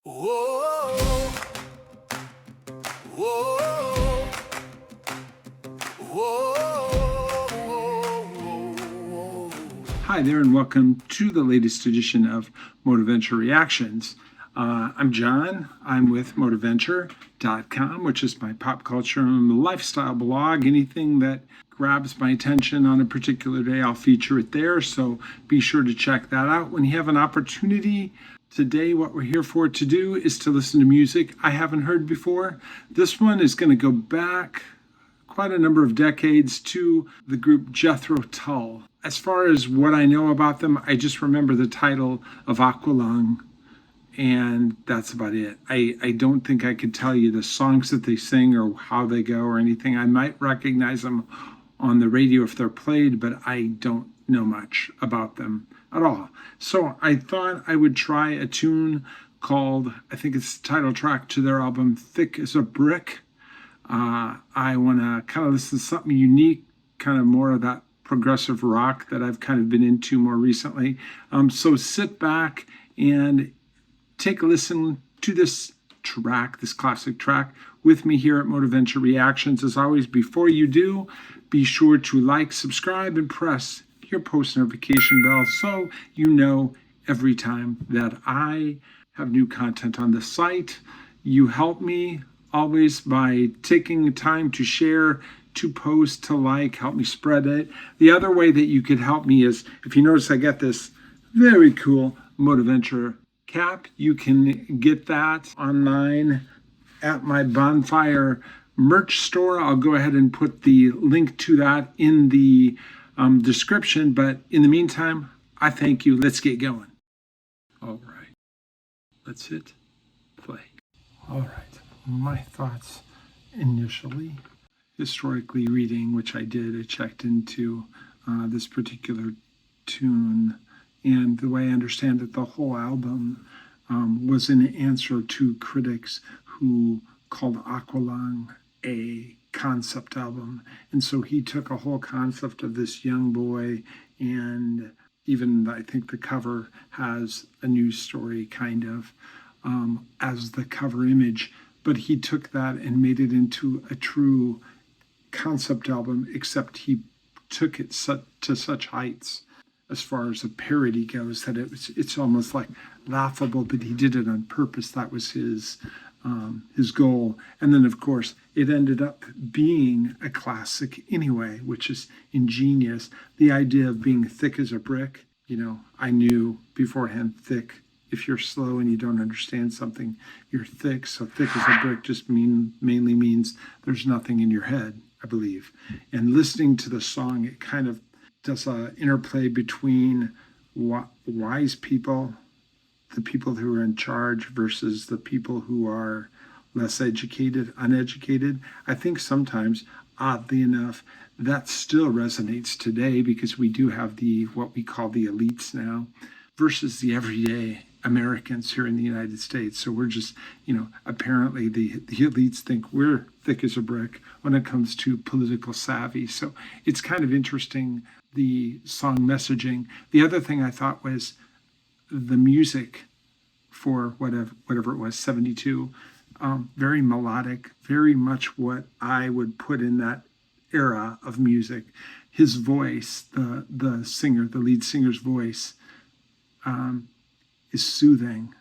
Whoa, whoa, whoa. Hi there, and welcome to the latest edition of Moteventure Reactions. I'm John. I'm with Moteventure.com, which is my pop culture and lifestyle blog. Anything that grabs my attention on a particular day, I'll feature it there. So be sure to check that out when you have an opportunity. Today, what we're here for to do is to listen to music I haven't heard before. This one is going to go back quite a number of decades to the group Jethro Tull. As far as what I know about them, I just remember the title of Aqualung, and that's about it. I don't think I could tell you the songs that they sing or how they go or anything. I might recognize them on the radio if they're played, but I don't know much about them at all. So I thought I would try a tune called, I think it's the title track to their album, Thick as a Brick. I want to kind of listen to something unique, kind of more of that progressive rock that I've kind of been into more recently. So sit back and take a listen to this track, this classic track, with me here at Moteventure Reactions. As always, before you do, be sure to like, subscribe, and press your post notification bell so you know every time that I have new content on the site. You help me always by taking time to share, to post, to like, help me spread it. The other way that you could help me is, if you notice I got this very cool Moteventure cap, you can get that online at my Bonfire merch store. I'll go ahead and put the link to that in the description, but in the meantime, I thank you. Let's get going. All right, let's hit play. All right, my thoughts initially, historically reading, which I did, I checked into this particular tune, and the way I understand it, the whole album was an answer to critics who called Aqualung a concept album. And so he took a whole concept of this young boy, and even I think the cover has a news story kind of as the cover image, but he took that and made it into a true concept album, except he took it to such heights as far as a parody goes that it's almost like laughable, but he did it on purpose. That was his goal. And then, of course, it ended up being a classic anyway, which is ingenious. The idea of being thick as a brick, I knew beforehand, thick. If you're slow and you don't understand something, you're thick. So thick as a brick just mainly means there's nothing in your head, I believe. And listening to the song, it kind of does an interplay between wise people, the people who are in charge, versus the people who are less educated, uneducated. I think sometimes, oddly enough, that still resonates today because we do have what we call the elites now versus the everyday Americans here in the United States. So we're just, apparently the elites think we're thick as a brick when it comes to political savvy. So it's kind of interesting, the song messaging. The other thing I thought was the music for whatever it was, 72, very melodic, very much what I would put in that era of music. His voice, the singer, the lead singer's voice, is soothing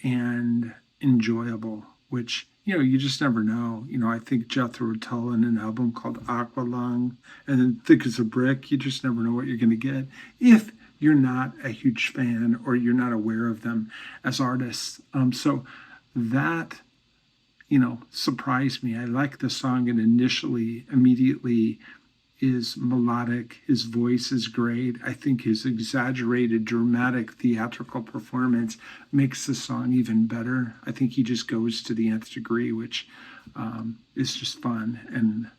and enjoyable, which, you just never know. I think Jethro Tull in an album called Aqualung, and then Thick as a Brick, you just never know what you're going to get if you're not a huge fan or you're not aware of them as artists. So that, surprised me. I like the song, and immediately is melodic. His voice is great. I think his exaggerated, dramatic, theatrical performance makes the song even better. I think he just goes to the nth degree, which is just fun and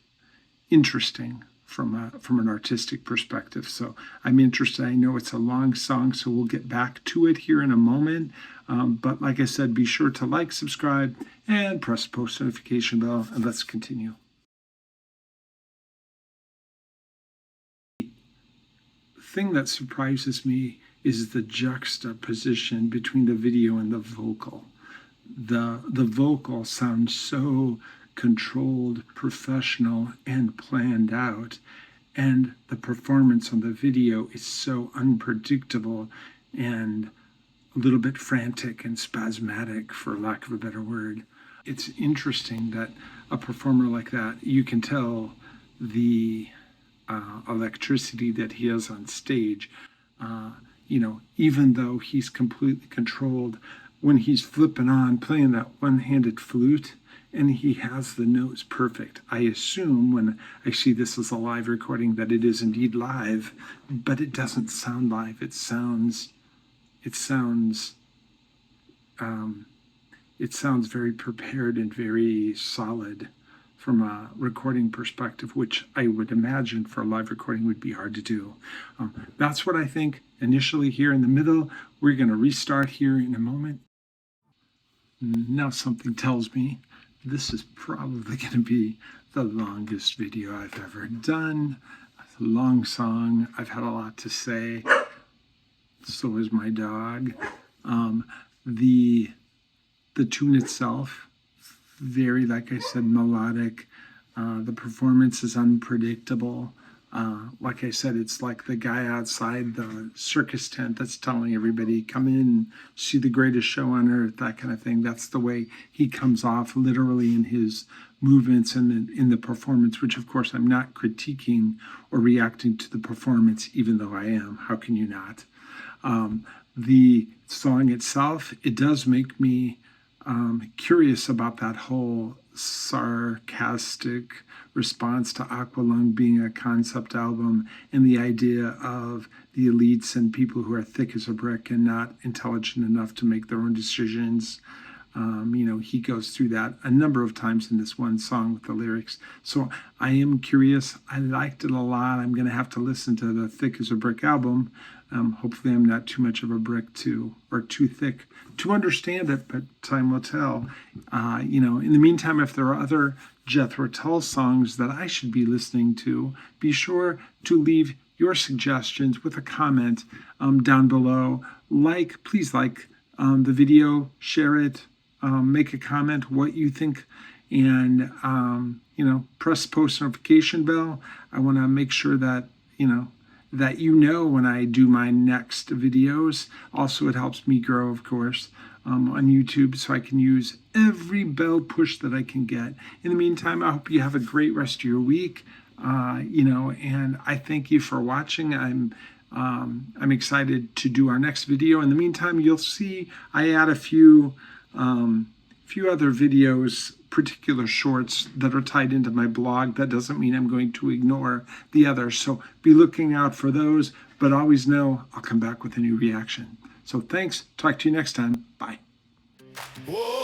interesting from an artistic perspective. So I'm interested. I know it's a long song, so we'll get back to it here in a moment. But like I said, be sure to like, subscribe, and press the post notification bell, and let's continue. The thing that surprises me is the juxtaposition between the video and the vocal. The vocal sounds so controlled, professional, and planned out, and the performance on the video is so unpredictable and a little bit frantic and spasmodic, for lack of a better word. It's interesting that a performer like that, you can tell the electricity that he has on stage. Even though he's completely controlled, when he's flipping on, playing that one-handed flute, and he has the notes perfect. I assume when I see this as a live recording that it is indeed live, but it doesn't sound live. It sounds very prepared and very solid from a recording perspective, which I would imagine for a live recording would be hard to do. That's what I think initially here in the middle. We're going to restart here in a moment. Now something tells me this is probably going to be the longest video I've ever done. It's a long song. I've had a lot to say. So is my dog. The tune itself, very, like I said, melodic. The performance is unpredictable. Like I said, it's like the guy outside the circus tent that's telling everybody, come in and see the greatest show on earth, that kind of thing. That's the way he comes off literally in his movements and in the performance, which of course I'm not critiquing or reacting to the performance, even though I am. How can you not? The song itself, it does make me curious about that whole sarcastic response to Aqualung being a concept album and the idea of the elites and people who are thick as a brick and not intelligent enough to make their own decisions. He goes through that a number of times in this one song with the lyrics. So I am curious. I liked it a lot. I'm going to have to listen to the Thick as a Brick album. Hopefully I'm not too much of a brick or too thick to understand it, but time will tell. In the meantime, if there are other Jethro Tull songs that I should be listening to, be sure to leave your suggestions with a comment down below. Please like the video, share it, make a comment what you think, and press post notification bell. I want to make sure that when I do my next videos. Also, it helps me grow, of course, on YouTube, so I can use every bell push that I can get. In the meantime, I hope you have a great rest of your week. And I thank you for watching. I'm excited to do our next video. In the meantime, you'll see I add a few other videos, particular shorts that are tied into my blog. That doesn't mean I'm going to ignore the others. So be looking out for those, but always know I'll come back with a new reaction. So thanks. Talk to you next time. Bye. Whoa.